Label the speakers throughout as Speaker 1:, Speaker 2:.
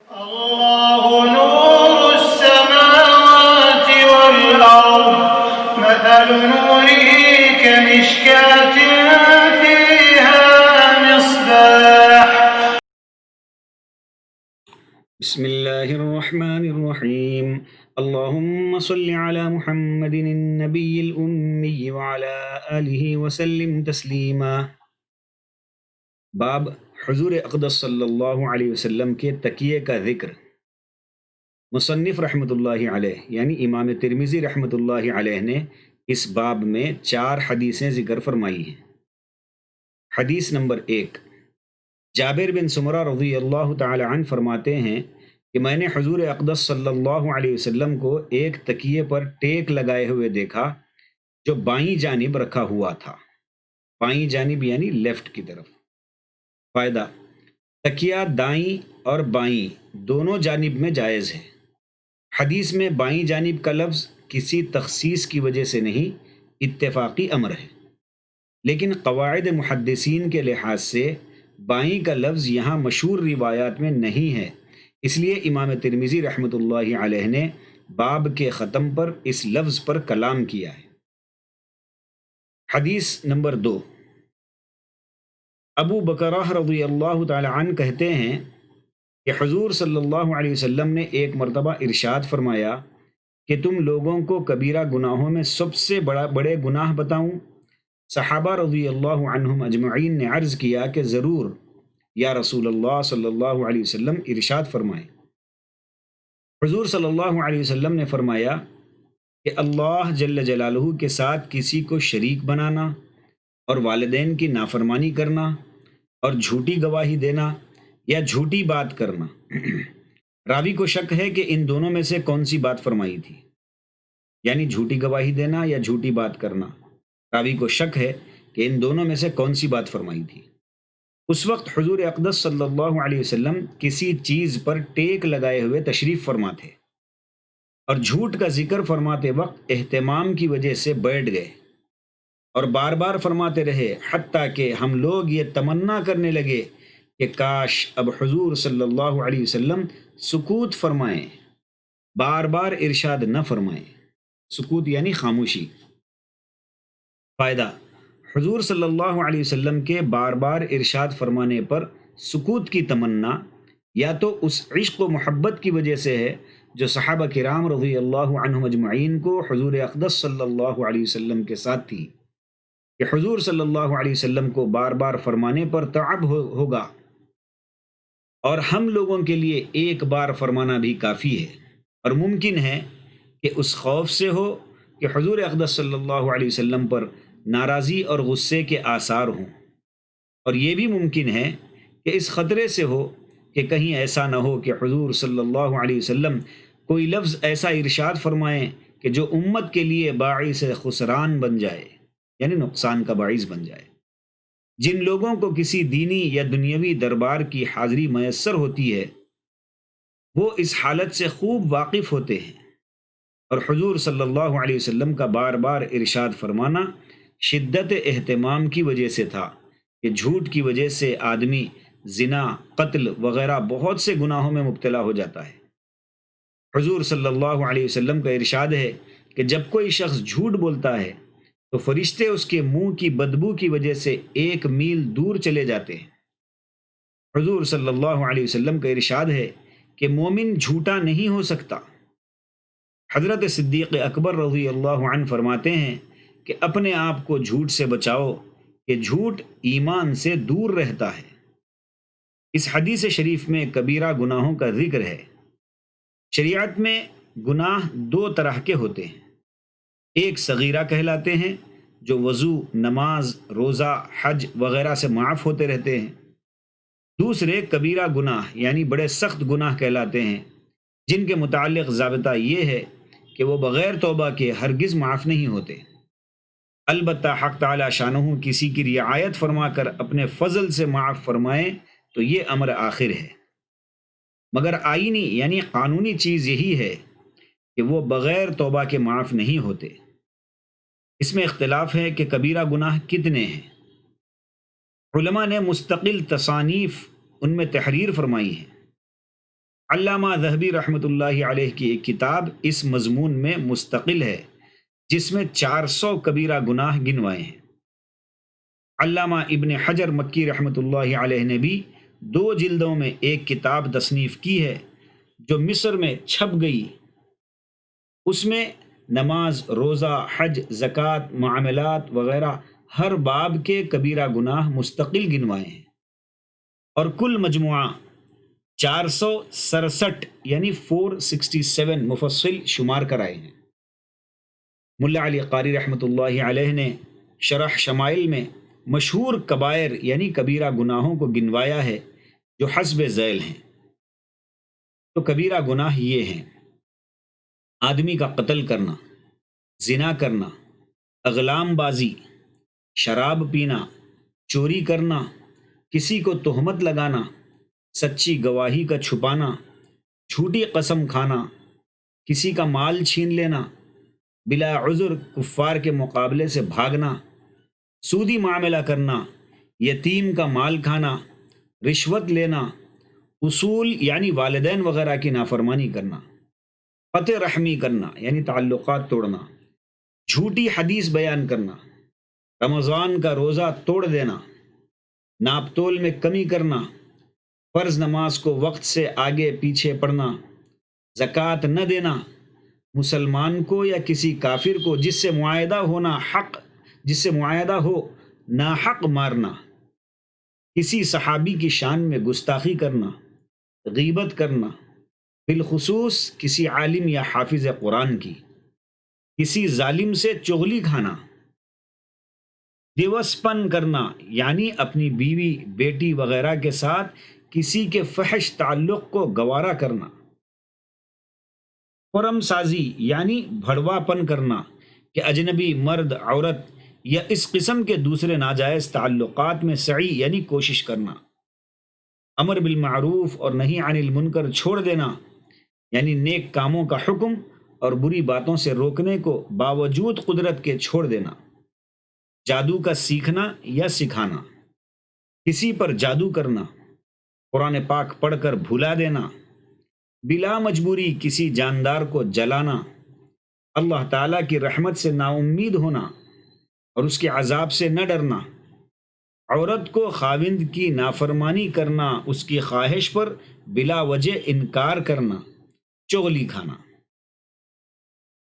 Speaker 1: الله نور السماوات والأرض مثل نوره كمشكاة فيها مصباح.
Speaker 2: بسم الله الرحمن الرحيم. اللهم صل على محمد النبي الأمي وعلى آله وسلم تسلیما. باب حضور اقدس صلی اللہ علیہ وسلم کے تکیے کا ذکر. مصنف رحمۃ اللہ علیہ یعنی امام ترمذی رحمۃ اللہ علیہ نے اس باب میں 4 حدیثیں ذکر فرمائی ہیں. حدیث نمبر 1، جابر بن سمرہ رضی اللہ تعالی عنہ فرماتے ہیں کہ میں نے حضور اقدس صلی اللہ علیہ وسلم کو ایک تکیے پر ٹیک لگائے ہوئے دیکھا جو بائیں جانب رکھا ہوا تھا. بائیں جانب یعنی لیفٹ کی طرف. فائدہ: تکیہ دائیں اور بائیں دونوں جانب میں جائز ہے. حدیث میں بائیں جانب کا لفظ کسی تخصیص کی وجہ سے نہیں، اتفاقی امر ہے، لیکن قواعد محدثین کے لحاظ سے بائیں کا لفظ یہاں مشہور روایات میں نہیں ہے، اس لیے امام ترمذی رحمۃ اللہ علیہ نے باب کے ختم پر اس لفظ پر کلام کیا ہے. حدیث نمبر 2، ابو بکرہ رضی اللہ تعالی عنہ کہتے ہیں کہ حضور صلی اللہ علیہ وسلم نے ایک مرتبہ ارشاد فرمایا کہ تم لوگوں کو کبیرہ گناہوں میں سب سے بڑے گناہ بتاؤں؟ صحابہ رضی اللہ عنہم اجمعین نے عرض کیا کہ ضرور یا رسول اللہ صلی اللہ علیہ وسلم، ارشاد فرمائیں. حضور صلی اللہ علیہ وسلم نے فرمایا کہ اللہ جل جلالہ کے ساتھ کسی کو شریک بنانا اور والدین کی نافرمانی کرنا اور جھوٹی گواہی دینا یا جھوٹی بات کرنا. راوی کو شک ہے کہ ان دونوں میں سے کون سی بات فرمائی تھی، یعنی جھوٹی گواہی دینا یا جھوٹی بات کرنا. راوی کو شک ہے کہ ان دونوں میں سے کون سی بات فرمائی تھی. اس وقت حضور اقدس صلی اللہ علیہ وسلم کسی چیز پر ٹیک لگائے ہوئے تشریف فرما تھے اور جھوٹ کا ذکر فرماتے وقت اہتمام کی وجہ سے بیٹھ گئے اور بار بار فرماتے رہے، حتیٰ کہ ہم لوگ یہ تمنا کرنے لگے کہ کاش اب حضور صلی اللہ علیہ وسلم سکوت فرمائیں، بار بار ارشاد نہ فرمائیں. سکوت یعنی خاموشی. فائدہ: حضور صلی اللہ علیہ وسلم کے بار بار ارشاد فرمانے پر سکوت کی تمنا یا تو اس عشق و محبت کی وجہ سے ہے جو صحابہ کرام رضی اللہ عنہم اجمعین کو حضور اقدس صلی اللہ علیہ وسلم کے ساتھ تھی کہ حضور صلی اللہ علیہ وسلم کو بار بار فرمانے پر تعب ہوگا اور ہم لوگوں کے لیے ایک بار فرمانا بھی کافی ہے، اور ممکن ہے کہ اس خوف سے ہو کہ حضور اقدس صلی اللہ علیہ وسلم پر ناراضی اور غصے کے آثار ہوں، اور یہ بھی ممکن ہے کہ اس خطرے سے ہو کہ کہیں ایسا نہ ہو کہ حضور صلی اللہ علیہ وسلم کوئی لفظ ایسا ارشاد فرمائیں کہ جو امت کے لیے باعث خسران بن جائے، یعنی نقصان کا باعث بن جائے. جن لوگوں کو کسی دینی یا دنیاوی دربار کی حاضری میسر ہوتی ہے وہ اس حالت سے خوب واقف ہوتے ہیں، اور حضور صلی اللہ علیہ وسلم کا بار بار ارشاد فرمانا شدت اہتمام کی وجہ سے تھا کہ جھوٹ کی وجہ سے آدمی زنا، قتل وغیرہ بہت سے گناہوں میں مبتلا ہو جاتا ہے. حضور صلی اللہ علیہ وسلم کا ارشاد ہے کہ جب کوئی شخص جھوٹ بولتا ہے تو فرشتے اس کے منہ کی بدبو کی وجہ سے 1 میل دور چلے جاتے ہیں. حضور صلی اللہ علیہ وسلم کا ارشاد ہے کہ مومن جھوٹا نہیں ہو سکتا. حضرت صدیق اکبر رضی اللہ عنہ فرماتے ہیں کہ اپنے آپ کو جھوٹ سے بچاؤ کہ جھوٹ ایمان سے دور رہتا ہے. اس حدیث شریف میں کبیرہ گناہوں کا ذکر ہے. شریعت میں گناہ 2 طرح کے ہوتے ہیں. ایک صغیرہ کہلاتے ہیں جو وضو، نماز، روزہ، حج وغیرہ سے معاف ہوتے رہتے ہیں. دوسرے کبیرہ گناہ یعنی بڑے سخت گناہ کہلاتے ہیں جن کے متعلق ضابطہ یہ ہے کہ وہ بغیر توبہ کے ہرگز معاف نہیں ہوتے. البتہ حق تعالی شانہ کسی کی رعایت فرما کر اپنے فضل سے معاف فرمائیں تو یہ امر آخر ہے، مگر آئینی یعنی قانونی چیز یہی ہے کہ وہ بغیر توبہ کے معاف نہیں ہوتے. اس میں اختلاف ہے کہ کبیرہ گناہ کتنے ہیں. علماء نے مستقل تصانیف ان میں تحریر فرمائی ہے. علامہ ذہبی رحمۃ اللہ علیہ کی ایک کتاب اس مضمون میں مستقل ہے جس میں 400 کبیرہ گناہ گنوائے ہیں۔ علامہ ابن حجر مکی رحمۃ اللہ علیہ نے بھی 2 جلدوں میں ایک کتاب تصنیف کی ہے جو مصر میں چھپ گئی۔ اس میں نماز، روزہ، حج، زکوٰۃ، معاملات وغیرہ ہر باب کے کبیرہ گناہ مستقل گنوائے ہیں، اور کل مجموعہ 467 یعنی 467 مفصل شمار کرائے ہیں۔ ملا علی قاری رحمۃ اللہ علیہ نے شرح شمائل میں مشہور کبائر یعنی کبیرہ گناہوں کو گنوایا ہے جو حسب ذیل ہیں۔ تو کبیرہ گناہ یہ ہیں: آدمی کا قتل کرنا، زنا کرنا، اغلام بازی، شراب پینا، چوری کرنا، کسی کو تہمت لگانا، سچی گواہی کا چھپانا، جھوٹی قسم کھانا، کسی کا مال چھین لینا، بلا عذر کفار کے مقابلے سے بھاگنا، سودی معاملہ کرنا، یتیم کا مال کھانا، رشوت لینا، اصول یعنی والدین وغیرہ کی نافرمانی کرنا، قطع رحمی کرنا یعنی تعلقات توڑنا، جھوٹی حدیث بیان کرنا، رمضان کا روزہ توڑ دینا، ناپ تول میں کمی کرنا، فرض نماز کو وقت سے آگے پیچھے پڑھنا، زکوٰۃ نہ دینا، مسلمان کو یا کسی کافر کو جس سے معاہدہ ہو ناحق مارنا، کسی صحابی کی شان میں گستاخی کرنا، غیبت کرنا، بالخصوص کسی عالم یا حافظ قرآن کی، کسی ظالم سے چغلی کھانا، دیوس پن کرنا یعنی اپنی بیوی، بیٹی وغیرہ کے ساتھ کسی کے فحش تعلق کو گوارا کرنا، حرم سازی یعنی بھڑوا پن کرنا کہ اجنبی مرد، عورت یا اس قسم کے دوسرے ناجائز تعلقات میں سعی یعنی کوشش کرنا، امر بالمعروف اور نہی عن المنکر چھوڑ دینا یعنی نیک کاموں کا حکم اور بری باتوں سے روکنے کو باوجود قدرت کے چھوڑ دینا، جادو کا سیکھنا یا سکھانا، کسی پر جادو کرنا، قرآن پاک پڑھ کر بھلا دینا، بلا مجبوری کسی جاندار کو جلانا، اللہ تعالیٰ کی رحمت سے نا امید ہونا اور اس کے عذاب سے نہ ڈرنا، عورت کو خاوند کی نافرمانی کرنا، اس کی خواہش پر بلا وجہ انکار کرنا، چغلی کھانا۔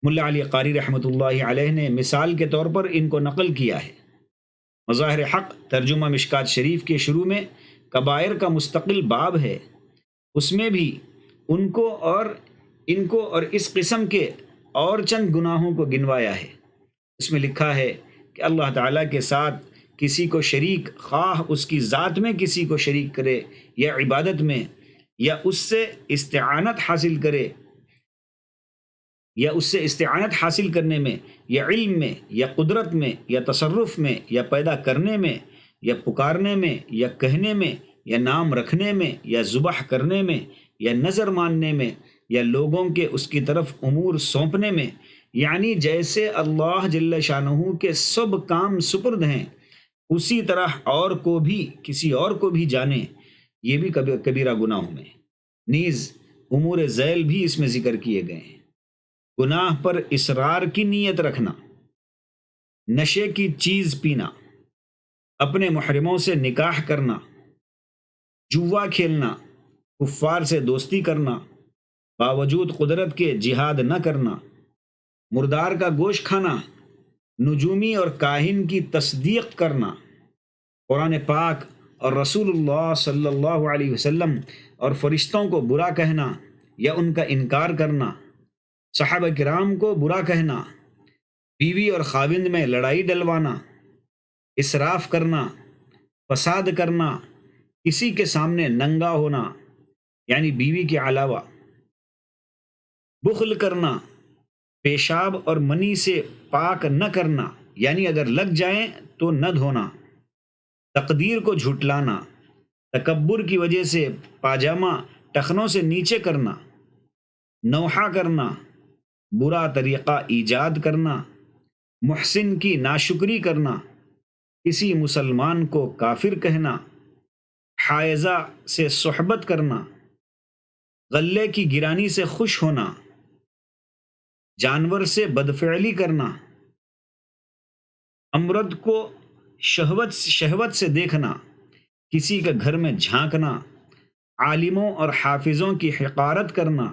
Speaker 2: ملا علی قاری رحمۃ اللہ علیہ نے مثال کے طور پر ان کو نقل کیا ہے۔ مظاہر حق ترجمہ مشکات شریف کے شروع میں کبائر کا مستقل باب ہے، اس میں بھی ان کو اور اس قسم کے اور چند گناہوں کو گنوایا ہے۔ اس میں لکھا ہے کہ اللہ تعالیٰ کے ساتھ کسی کو شریک، خواہ اس کی ذات میں کسی کو شریک کرے یا عبادت میں، یا اس سے استعانت حاصل کرنے میں، یا علم میں، یا قدرت میں، یا تصرف میں، یا پیدا کرنے میں، یا پکارنے میں، یا کہنے میں، یا نام رکھنے میں، یا ذبح کرنے میں، یا نظر ماننے میں، یا لوگوں کے اس کی طرف امور سونپنے میں، یعنی جیسے اللہ جل شانہ کے سب کام سپرد ہیں اسی طرح کسی اور کو بھی جانے، یہ بھی کبیرہ گناہوں میں۔ نیز امور ذیل بھی اس میں ذکر کیے گئے ہیں۔ گناہ پر اصرار کی نیت رکھنا، نشے کی چیز پینا، اپنے محرموں سے نکاح کرنا، جوا کھیلنا، کفار سے دوستی کرنا، باوجود قدرت کے جہاد نہ کرنا، مردار کا گوشت کھانا، نجومی اور کاہن کی تصدیق کرنا، قرآن پاک اور رسول اللہ صلی اللہ علیہ وسلم اور فرشتوں کو برا کہنا یا ان کا انکار کرنا، صحابہ کرام کو برا کہنا، بیوی اور خاوند میں لڑائی ڈلوانا، اسراف کرنا، فساد کرنا، کسی کے سامنے ننگا ہونا یعنی بیوی کے علاوہ، بخل کرنا، پیشاب اور منی سے پاک نہ کرنا یعنی اگر لگ جائیں تو نہ دھونا، تقدیر کو جھٹلانا، تکبر کی وجہ سے پاجامہ ٹخنوں سے نیچے کرنا، نوحہ کرنا، برا طریقہ ایجاد کرنا، محسن کی ناشکری کرنا، کسی مسلمان کو کافر کہنا، حائضہ سے صحبت کرنا، غلے کی گرانی سے خوش ہونا، جانور سے بدفعلی کرنا، امرد کو شہوت سے دیکھنا، کسی کے گھر میں جھانکنا، عالموں اور حافظوں کی حقارت کرنا،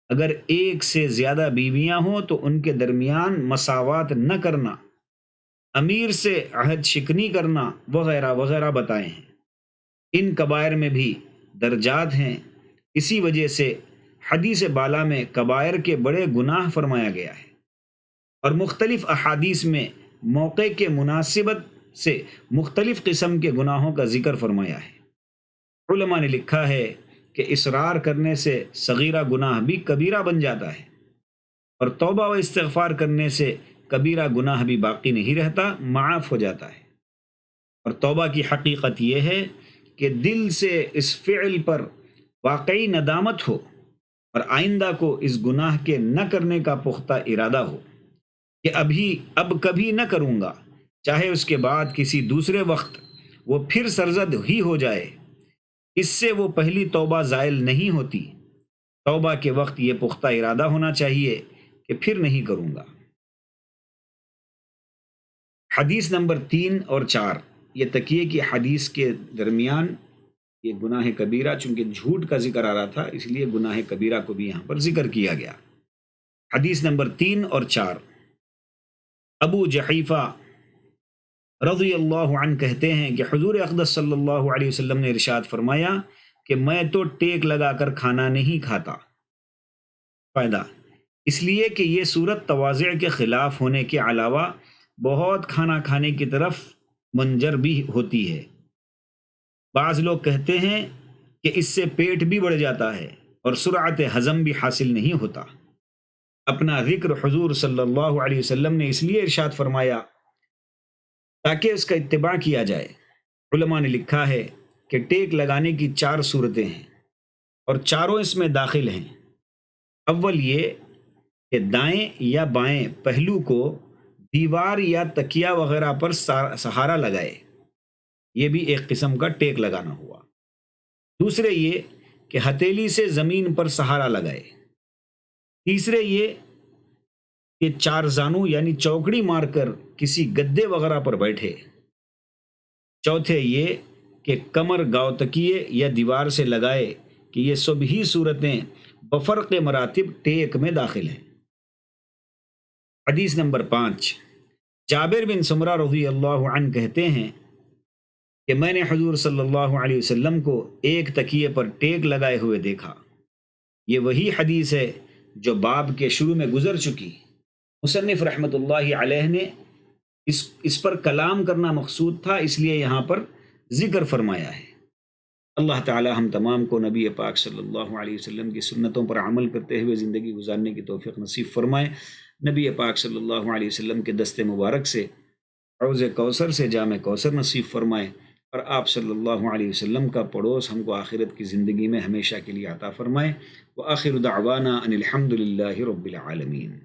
Speaker 2: اگر ایک سے زیادہ بیویاں ہوں تو ان کے درمیان مساوات نہ کرنا، امیر سے عہد شکنی کرنا وغیرہ وغیرہ بتائے ہیں۔ ان کبائر میں بھی درجات ہیں، اسی وجہ سے حدیث بالا میں کبائر کے بڑے گناہ فرمایا گیا ہے، اور مختلف احادیث میں موقع کے مناسبت سے مختلف قسم کے گناہوں کا ذکر فرمایا ہے۔ علماء نے لکھا ہے کہ اصرار کرنے سے صغیرہ گناہ بھی کبیرہ بن جاتا ہے، اور توبہ و استغفار کرنے سے کبیرہ گناہ بھی باقی نہیں رہتا، معاف ہو جاتا ہے۔ اور توبہ کی حقیقت یہ ہے کہ دل سے اس فعل پر واقعی ندامت ہو، اور آئندہ کو اس گناہ کے نہ کرنے کا پختہ ارادہ ہو کہ اب کبھی نہ کروں گا، چاہے اس کے بعد کسی دوسرے وقت وہ پھر سرزد ہی ہو جائے، اس سے وہ پہلی توبہ زائل نہیں ہوتی۔ توبہ کے وقت یہ پختہ ارادہ ہونا چاہیے کہ پھر نہیں کروں گا۔ حدیث نمبر 3 اور 4، یہ تکیے کی حدیث کے درمیان یہ گناہ کبیرہ، چونکہ جھوٹ کا ذکر آ رہا تھا اس لیے گناہ کبیرہ کو بھی یہاں پر ذکر کیا گیا۔ حدیث نمبر 3 اور 4، ابو جحیفہ رضی اللہ عنہ کہتے ہیں کہ حضور اقدس صلی اللہ علیہ وسلم نے ارشاد فرمایا کہ میں تو ٹیک لگا کر کھانا نہیں کھاتا۔ فائدہ، اس لیے کہ یہ صورت تواضع کے خلاف ہونے کے علاوہ بہت کھانا کھانے کی طرف منجر بھی ہوتی ہے۔ بعض لوگ کہتے ہیں کہ اس سے پیٹ بھی بڑھ جاتا ہے اور سرعت ہضم بھی حاصل نہیں ہوتا۔ اپنا ذکر حضور صلی اللہ علیہ وسلم نے اس لیے ارشاد فرمایا تاکہ اس کا اتباع کیا جائے۔ علماء نے لکھا ہے کہ ٹیک لگانے کی 4 صورتیں ہیں، اور چاروں اس میں داخل ہیں۔ اول یہ کہ دائیں یا بائیں پہلو کو دیوار یا تکیہ وغیرہ پر سہارا لگائے، یہ بھی ایک قسم کا ٹیک لگانا ہوا۔ دوسرے یہ کہ ہتھیلی سے زمین پر سہارا لگائے۔ تیسرے یہ کہ 4 زانو یعنی چوکڑی مار کر کسی گدے وغیرہ پر بیٹھے۔ چوتھے یہ کہ کمر گاؤ تکیے یا دیوار سے لگائے، کہ یہ سب ہی صورتیں بفرق مراتب ٹیک میں داخل ہیں۔ حدیث نمبر 5، جابر بن سمرہ رضی اللہ عنہ کہتے ہیں کہ میں نے حضور صلی اللہ علیہ وسلم کو ایک تکیے پر ٹیک لگائے ہوئے دیکھا۔ یہ وہی حدیث ہے جو باب کے شروع میں گزر چکی۔ مصنف رحمۃ اللہ علیہ نے اس پر کلام کرنا مقصود تھا، اس لیے یہاں پر ذکر فرمایا ہے۔ اللہ تعالی ہم تمام کو نبی پاک صلی اللہ علیہ وسلم کی سنتوں پر عمل کرتے ہوئے زندگی گزارنے کی توفیق نصیب فرمائے۔ نبی پاک صلی اللہ علیہ وسلم کے دست مبارک سے حوض کوثر سے جام کوثر نصیب فرمائے، اور آپ صلی اللہ علیہ وسلم کا پڑوس ہم کو آخرت کی زندگی میں ہمیشہ کے لیے عطا فرمائے۔ وآخر دعوانا ان الحمد للہ رب العالمین۔